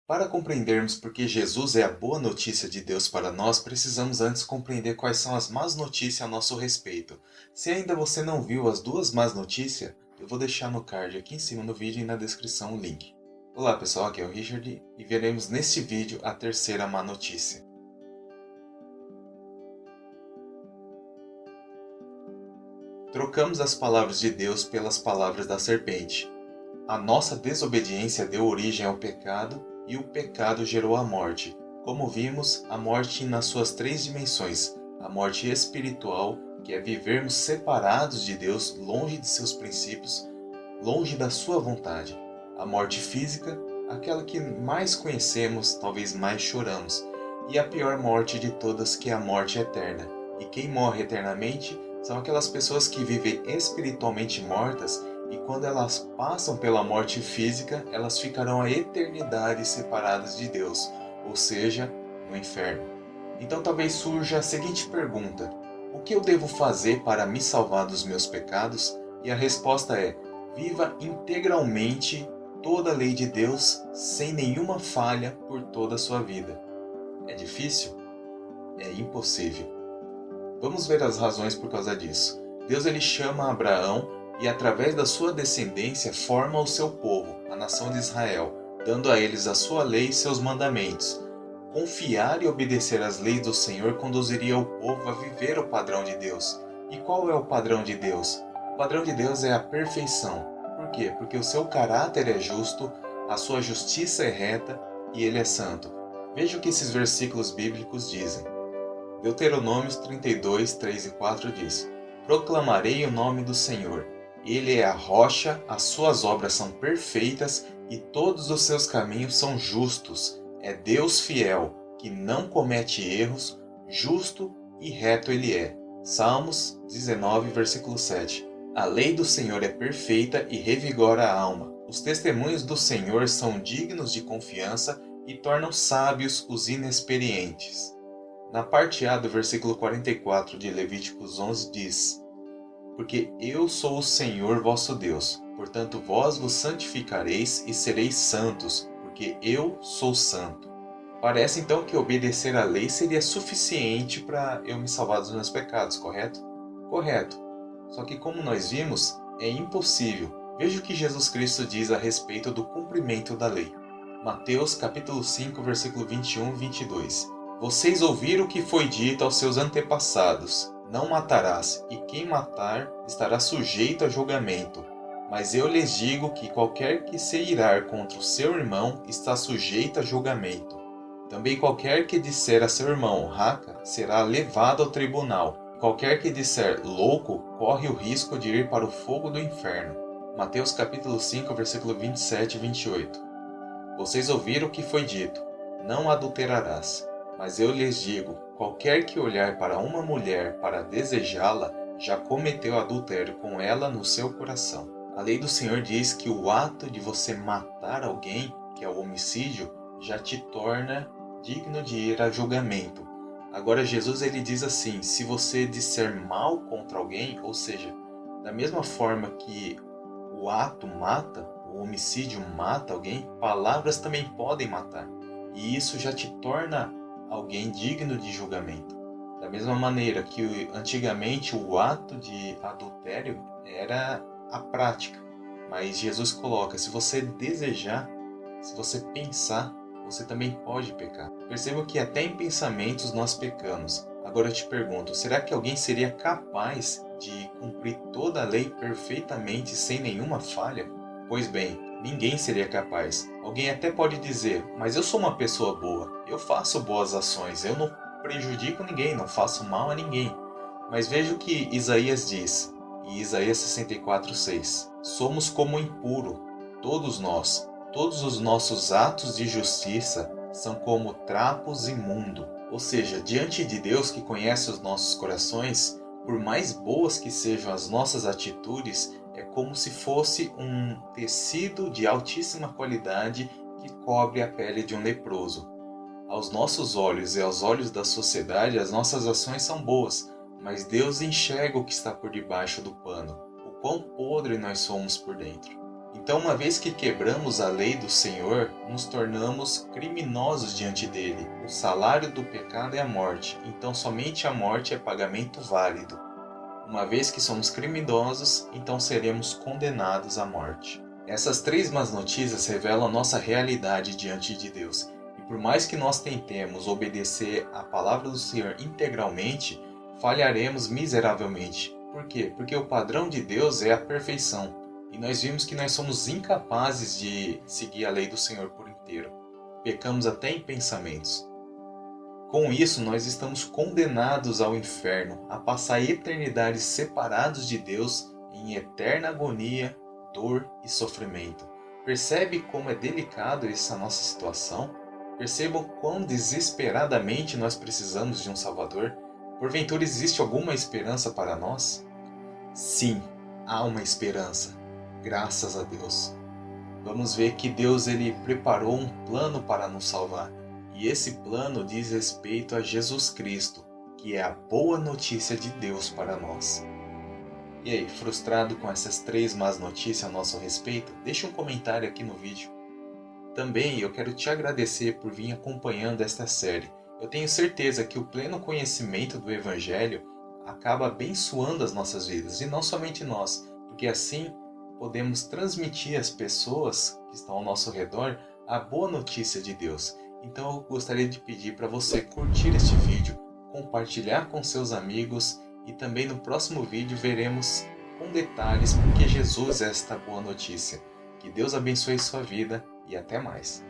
Para compreendermos por que Jesus é a boa notícia de Deus para nós, precisamos antes compreender quais são as más notícias a nosso respeito. Se ainda você não viu as duas más notícias, eu vou deixar no card aqui em cima no vídeo e na descrição o link. Olá pessoal, aqui é o Richard e veremos neste vídeo a terceira má notícia. Trocamos as palavras de Deus pelas palavras da serpente. A nossa desobediência deu origem ao pecado e o pecado gerou a morte. Como vimos, a morte nas suas três dimensões. A morte espiritual, que é vivermos separados de Deus, longe de seus princípios, longe da sua vontade. A morte física, aquela que mais conhecemos, talvez mais choramos. E a pior morte de todas, que é a morte eterna. E quem morre eternamente são aquelas pessoas que vivem espiritualmente mortas e quando elas passam pela morte física, elas ficarão a eternidade separadas de Deus, ou seja, no inferno. Então talvez surja a seguinte pergunta: o que eu devo fazer para me salvar dos meus pecados? E a resposta é: viva integralmente toda a lei de Deus sem nenhuma falha por toda a sua vida. É difícil? É impossível. Vamos ver as razões por causa disso. Deus ele chama Abraão e através da sua descendência forma o seu povo, a nação de Israel, dando a eles a sua lei e seus mandamentos. Confiar e obedecer às leis do Senhor conduziria o povo a viver o padrão de Deus. E qual é o padrão de Deus? O padrão de Deus é a perfeição. Por quê? Porque o seu caráter é justo, a sua justiça é reta e ele é santo. Veja o que esses versículos bíblicos dizem. Deuteronômios 32, 3 e 4 diz: Proclamarei o nome do Senhor. Ele é a rocha, as suas obras são perfeitas e todos os seus caminhos são justos. É Deus fiel, que não comete erros, justo e reto ele é. Salmos 19, versículo 7. A lei do Senhor é perfeita e revigora a alma. Os testemunhos do Senhor são dignos de confiança e tornam sábios os inexperientes. Na parte A do versículo 44 de Levíticos 11 diz: Porque eu sou o Senhor vosso Deus, portanto vós vos santificareis e sereis santos, porque eu sou santo. Parece então que obedecer à lei seria suficiente para eu me salvar dos meus pecados, correto? Correto. Só que como nós vimos, é impossível. Veja o que Jesus Cristo diz a respeito do cumprimento da lei. Mateus capítulo 5, versículo 21 e 22. Vocês ouviram o que foi dito aos seus antepassados: não matarás, e quem matar estará sujeito a julgamento. Mas eu lhes digo que qualquer que se irar contra o seu irmão está sujeito a julgamento. Também qualquer que disser a seu irmão raca será levado ao tribunal. Qualquer que disser louco corre o risco de ir para o fogo do inferno. Mateus capítulo 5, versículo 27 e 28. Vocês ouviram o que foi dito: não adulterarás. Mas eu lhes digo, qualquer que olhar para uma mulher para desejá-la, já cometeu adultério com ela no seu coração. A lei do Senhor diz que o ato de você matar alguém, que é o homicídio, já te torna digno de ir a julgamento. Agora Jesus ele diz assim: se você disser mal contra alguém, ou seja, da mesma forma que o ato mata, o homicídio mata alguém, palavras também podem matar. E isso já te torna alguém digno de julgamento. Da mesma maneira que antigamente o ato de adultério era a prática. Mas Jesus coloca, se você desejar, se você pensar, você também pode pecar. Perceba que até em pensamentos nós pecamos. Agora eu te pergunto, será que alguém seria capaz de cumprir toda a lei perfeitamente sem nenhuma falha? Pois bem, ninguém seria capaz. Alguém até pode dizer, mas eu sou uma pessoa boa, eu faço boas ações, eu não prejudico ninguém, não faço mal a ninguém. Mas veja o que Isaías diz, em Isaías 64:6. Somos como impuro, todos nós, todos os nossos atos de justiça são como trapos imundos. Ou seja, diante de Deus que conhece os nossos corações, por mais boas que sejam as nossas atitudes, é como se fosse um tecido de altíssima qualidade que cobre a pele de um leproso. Aos nossos olhos e aos olhos da sociedade, as nossas ações são boas, mas Deus enxerga o que está por debaixo do pano, o quão podre nós somos por dentro. Então, uma vez que quebramos a lei do Senhor, nos tornamos criminosos diante dele. O salário do pecado é a morte, então somente a morte é pagamento válido. Uma vez que somos criminosos, então seremos condenados à morte. Essas três más notícias revelam nossa realidade diante de Deus. E por mais que nós tentemos obedecer à palavra do Senhor integralmente, falharemos miseravelmente. Por quê? Porque o padrão de Deus é a perfeição. E nós vimos que nós somos incapazes de seguir a lei do Senhor por inteiro. Pecamos até em pensamentos. Com isso, nós estamos condenados ao inferno, a passar a eternidade separados de Deus em eterna agonia, dor e sofrimento. Percebe como é delicado essa nossa situação? Percebam quão desesperadamente nós precisamos de um Salvador? Porventura existe alguma esperança para nós? Sim, há uma esperança. Graças a Deus. Vamos ver que Deus ele preparou um plano para nos salvar. E esse plano diz respeito a Jesus Cristo, que é a boa notícia de Deus para nós. E aí, frustrado com essas três más notícias a nosso respeito? Deixa um comentário aqui no vídeo. Também eu quero te agradecer por vir acompanhando esta série. Eu tenho certeza que o pleno conhecimento do Evangelho acaba abençoando as nossas vidas, e não somente nós, porque assim podemos transmitir às pessoas que estão ao nosso redor a boa notícia de Deus. Então eu gostaria de pedir para você curtir este vídeo, compartilhar com seus amigos e também no próximo vídeo veremos com detalhes porque Jesus é esta boa notícia. Que Deus abençoe sua vida e até mais.